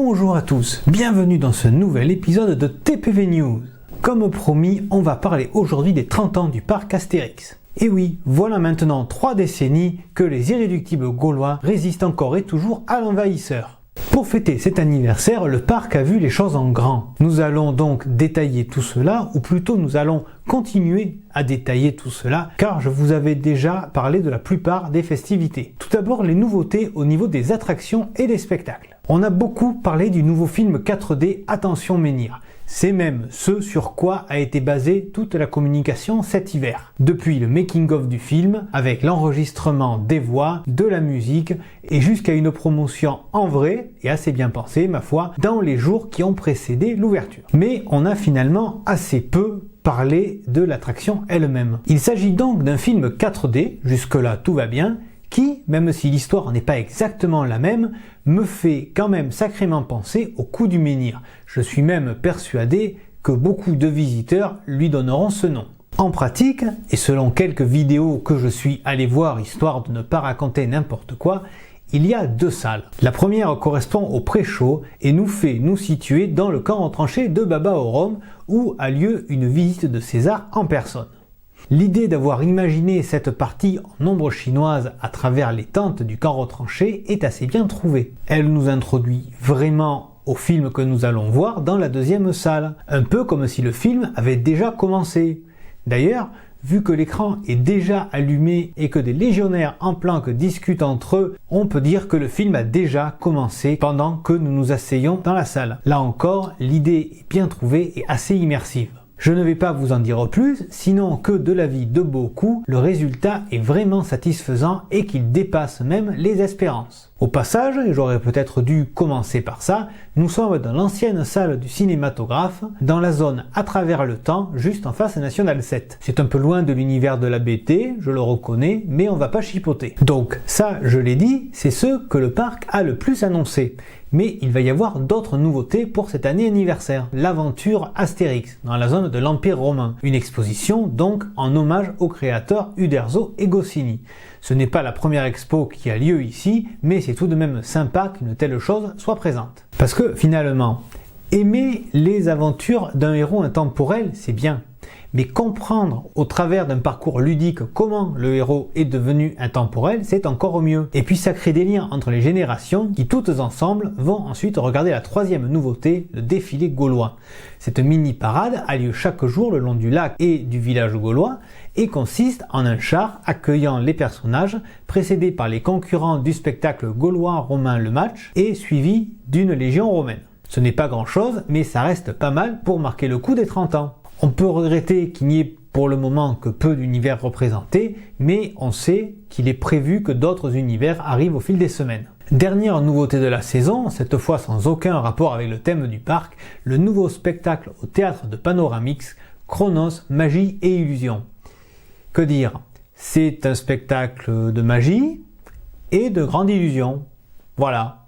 Bonjour à tous, bienvenue dans ce nouvel épisode de TPV News. Comme promis, on va parler aujourd'hui des 30 ans du parc Astérix. Et oui, voilà maintenant 3 décennies que les irréductibles Gaulois résistent encore et toujours à l'envahisseur. Pour fêter cet anniversaire, le parc a vu les choses en grand. Nous allons donc détailler tout cela, ou plutôt nous allons continuer à détailler tout cela, car je vous avais déjà parlé de la plupart des festivités. Tout d'abord, les nouveautés au niveau des attractions et des spectacles. On a beaucoup parlé du nouveau film 4D Attention Menhir. C'est même ce sur quoi a été basée toute la communication cet hiver. Depuis le making-of du film, avec l'enregistrement des voix, de la musique, et jusqu'à une promotion en vrai, et assez bien pensée ma foi, dans les jours qui ont précédé l'ouverture. Mais on a finalement assez peu parlé de l'attraction elle-même. Il s'agit donc d'un film 4D, jusque-là tout va bien, qui, même si l'histoire n'est pas exactement la même, me fait quand même sacrément penser au coup du menhir. Je suis même persuadé que beaucoup de visiteurs lui donneront ce nom. En pratique, et selon quelques vidéos que je suis allé voir histoire de ne pas raconter n'importe quoi, il y a 2 salles. La première correspond au pré-show et nous fait nous situer dans le camp retranché de Baba au Rhum où a lieu une visite de César en personne. L'idée d'avoir imaginé cette partie en ombre chinoise à travers les tentes du camp retranché est assez bien trouvée. Elle nous introduit vraiment au film que nous allons voir dans la deuxième salle, un peu comme si le film avait déjà commencé. D'ailleurs, vu que l'écran est déjà allumé et que des légionnaires en planque discutent entre eux, on peut dire que le film a déjà commencé pendant que nous nous asseyons dans la salle. Là encore, l'idée est bien trouvée et assez immersive. Je ne vais pas vous en dire plus, sinon que de l'avis de beaucoup, le résultat est vraiment satisfaisant et qu'il dépasse même les espérances. Au passage, et j'aurais peut-être dû commencer par ça, nous sommes dans l'ancienne salle du cinématographe, dans la zone à travers le temps, juste en face à National 7. C'est un peu loin de l'univers de la BT, je le reconnais, mais on va pas chipoter. Donc ça, je l'ai dit, c'est ce que le parc a le plus annoncé. Mais il va y avoir d'autres nouveautés pour cette année anniversaire. L'aventure Astérix, dans la zone de l'Empire romain. Une exposition donc en hommage aux créateurs Uderzo et Goscinny. Ce n'est pas la première expo qui a lieu ici, mais c'est tout de même sympa qu'une telle chose soit présente. Parce que finalement, aimer les aventures d'un héros intemporel, c'est bien. Mais comprendre au travers d'un parcours ludique comment le héros est devenu intemporel, c'est encore mieux. Et puis ça crée des liens entre les générations qui toutes ensemble vont ensuite regarder la 3e nouveauté, le défilé gaulois. Cette mini-parade a lieu chaque jour le long du lac et du village gaulois et consiste en un char accueillant les personnages précédés par les concurrents du spectacle gaulois-romain Le Match et suivi d'une légion romaine. Ce n'est pas grand chose, mais ça reste pas mal pour marquer le coup des 30 ans. On peut regretter qu'il n'y ait pour le moment que peu d'univers représentés, mais on sait qu'il est prévu que d'autres univers arrivent au fil des semaines. Dernière nouveauté de la saison, cette fois sans aucun rapport avec le thème du parc, le nouveau spectacle au théâtre de Panoramix, Chronos, Magie et Illusion. Que dire? C'est un spectacle de magie et de grande illusion. Voilà.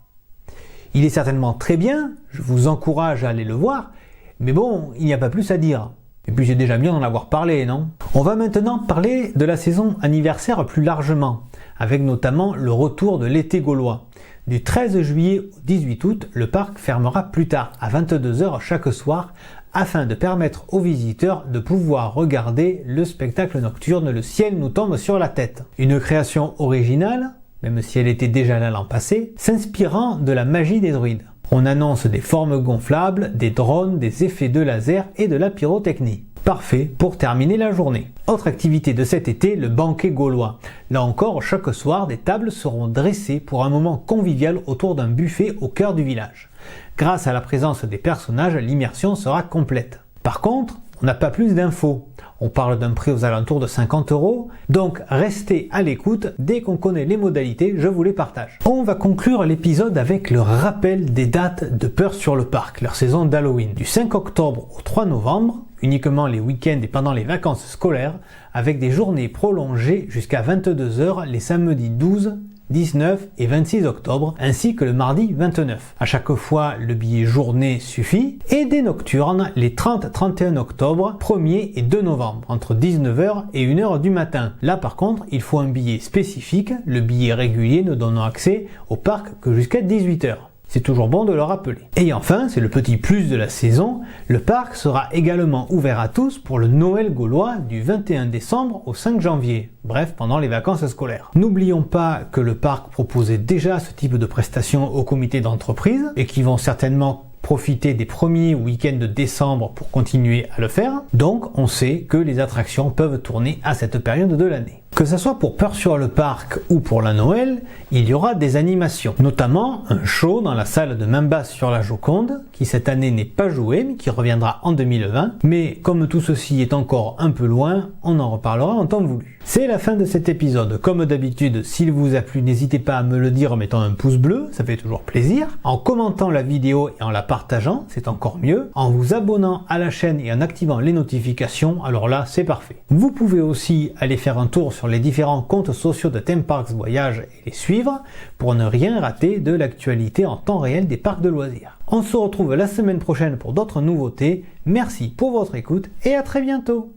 Il est certainement très bien, je vous encourage à aller le voir, mais bon, il n'y a pas plus à dire. Et puis j'ai déjà bien d'en avoir parlé, non? On va maintenant parler de la saison anniversaire plus largement, avec notamment le retour de l'été gaulois. Du 13 juillet au 18 août, le parc fermera plus tard, à 22 h chaque soir, afin de permettre aux visiteurs de pouvoir regarder le spectacle nocturne Le ciel nous tombe sur la tête. Une création originale, même si elle était déjà là l'an passé, s'inspirant de la magie des druides. On annonce des formes gonflables, des drones, des effets de laser et de la pyrotechnie. Parfait pour terminer la journée. Autre activité de cet été, le banquet gaulois. Là encore, chaque soir, des tables seront dressées pour un moment convivial autour d'un buffet au cœur du village. Grâce à la présence des personnages, l'immersion sera complète. Par contre, on n'a pas plus d'infos. On parle d'un prix aux alentours de 50 €, donc restez à l'écoute, dès qu'on connaît les modalités, je vous les partage. On va conclure l'épisode avec le rappel des dates de Peur sur le Parc, leur saison d'Halloween, du 5 octobre au 3 novembre, uniquement les week-ends et pendant les vacances scolaires, avec des journées prolongées jusqu'à 22 h les samedis 12, 19 et 26 octobre, ainsi que le mardi 29. À chaque fois, le billet journée suffit, et des nocturnes les 30-31 octobre, 1er et 2 novembre, entre 19 h et 1 h du matin. Là par contre, il faut un billet spécifique, le billet régulier ne donnant accès au parc que jusqu'à 18 h. c'est toujours bon de le rappeler. Et enfin, c'est le petit plus de la saison, le parc sera également ouvert à tous pour le Noël gaulois du 21 décembre au 5 janvier, bref, pendant les vacances scolaires. N'oublions pas que le parc proposait déjà ce type de prestations aux comités d'entreprise et qui vont certainement profiter des premiers week-ends de décembre pour continuer à le faire. Donc on sait que les attractions peuvent tourner à cette période de l'année. Que ce soit pour Peur sur le parc ou pour la Noël, il y aura des animations, notamment un show dans la salle de Membas sur la Joconde, qui cette année n'est pas joué, mais qui reviendra en 2020. Mais comme tout ceci est encore un peu loin, on en reparlera en temps voulu. C'est la fin de cet épisode. Comme d'habitude, s'il vous a plu, n'hésitez pas à me le dire en mettant un pouce bleu, ça fait toujours plaisir. En commentant la vidéo et en la partageant, c'est encore mieux. En vous abonnant à la chaîne et en activant les notifications, alors là, c'est parfait. Vous pouvez aussi aller faire un tour sur les différents comptes sociaux de Theme Parks Voyage et les suivre pour ne rien rater de l'actualité en temps réel des parcs de loisirs. On se retrouve la semaine prochaine pour d'autres nouveautés. Merci pour votre écoute et à très bientôt.